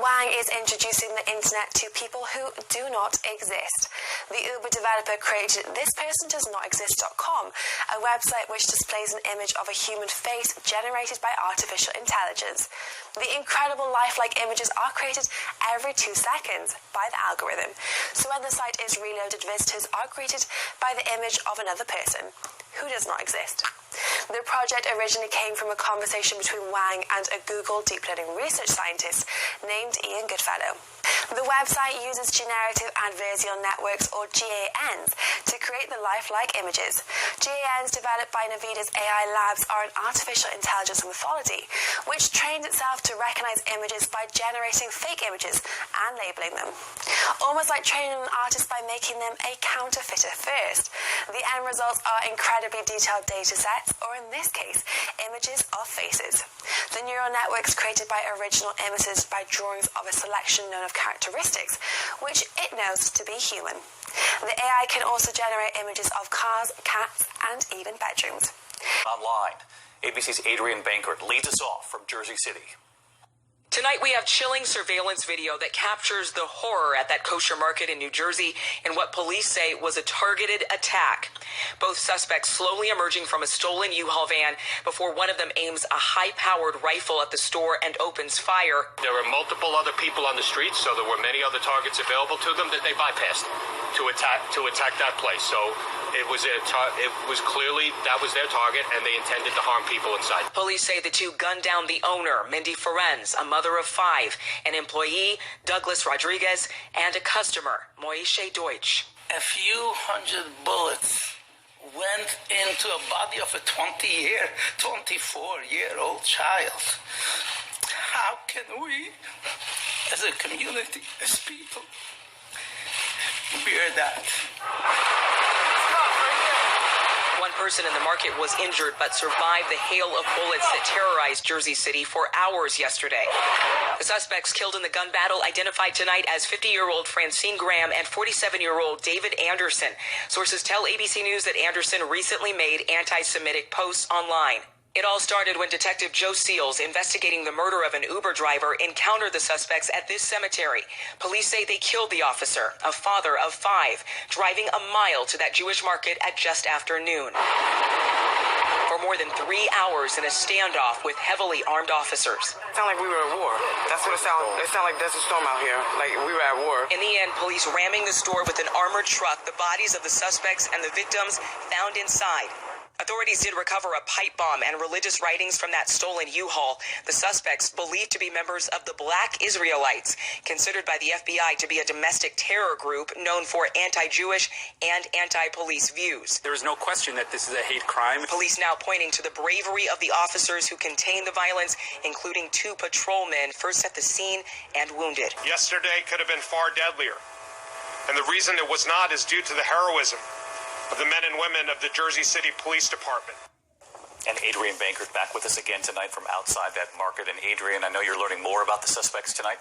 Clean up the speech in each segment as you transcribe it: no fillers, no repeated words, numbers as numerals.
Wang is introducing the internet to people who do not exist. The Uber developer created thispersondoesnotexist.com, a website which displays an image of a human face generated by artificial intelligence. The incredible lifelike images are created every 2 seconds by the algorithm. So when the site is reloaded, visitors are greeted by the image of another person who does not exist. The project originally came from a conversation between Wang and a Google deep learning research scientist named Ian Goodfellow. The website uses generative adversarial networks, or GANs, to create the lifelike images. GANs developed by NVIDIA's AI labs are an artificial intelligence mythology, which trains itself to recognize images by generating fake images and labeling them. Almost like training an artist by making them a counterfeiter first. The end results are incredibly detailed data sets, or in this case, images of faces. The neural networks created by original images by drawings of a selection known of characteristics, which it knows to be human. The AI can also generate images of cars, cats, and even bedrooms. Online, ABC's Adrian Bankert leads us off from Jersey City. Tonight we have chilling surveillance video that captures the horror at that kosher market in New Jersey in what police say was a targeted attack. Both suspects slowly emerging from a stolen U-Haul van before one of them aims a high-powered rifle at the store and opens fire. There were multiple other people on the street, so there were many other targets available to them that they bypassed to attack that place. So it was clearly that was their target, and they intended to harm people inside. Police say the two gunned down the owner, Mindy Ferenz, a mother of 5, an employee, Douglas Rodriguez, and a customer, Moishe Deutsch. A few hundred bullets went into a body of a 24-year-old child. How can we, as a community, as people, bear that? One person in the market was injured but survived the hail of bullets that terrorized Jersey City for hours yesterday. The suspects killed in the gun battle identified tonight as 50-year-old Francine Graham and 47-year-old David Anderson. Sources tell ABC News that Anderson recently made anti-Semitic posts online. It all started when Detective Joe Seals, investigating the murder of an Uber driver, encountered the suspects at this cemetery. Police say they killed the officer, a father of 5, driving a mile to that Jewish market at just after noon. For more than 3 hours in a standoff with heavily armed officers. It sounded like we were at war. That's what it sounded. It sounded like Desert Storm out here. Like we were at war. In the end, police ramming the store with an armored truck, the bodies of the suspects and the victims found inside. Authorities did recover a pipe bomb and religious writings from that stolen U-Haul. The suspects, believed to be members of the Black Israelites, considered by the FBI to be a domestic terror group known for anti-Jewish and anti-police views. There is no question that this is a hate crime. Police now pointing to the bravery of the officers who contained the violence, including 2 patrolmen first at the scene and wounded. Yesterday could have been far deadlier. And the reason it was not is due to the heroism of the men and women of the Jersey City Police Department. And Adrian Bankert back with us again tonight from outside that market. And Adrian, I know you're learning more about the suspects tonight.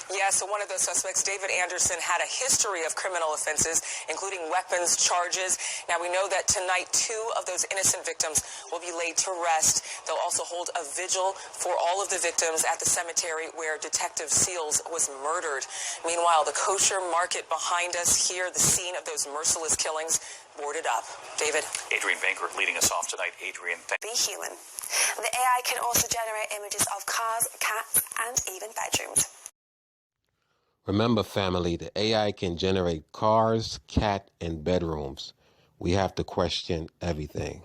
Yeah, so one of those suspects, David Anderson, had a history of criminal offenses, including weapons charges. Now, we know that tonight 2 of those innocent victims will be laid to rest. They'll also hold a vigil for all of the victims at the cemetery where Detective Seals was murdered. Meanwhile, the kosher market behind us here, the scene of those merciless killings, boarded up. David. Adrian Bankert leading us off tonight. Adrian, Be human. The AI can also generate images of cars, cats, and even bedrooms. Remember, family, the AI can generate cars, cat, and bedrooms. We have to question everything.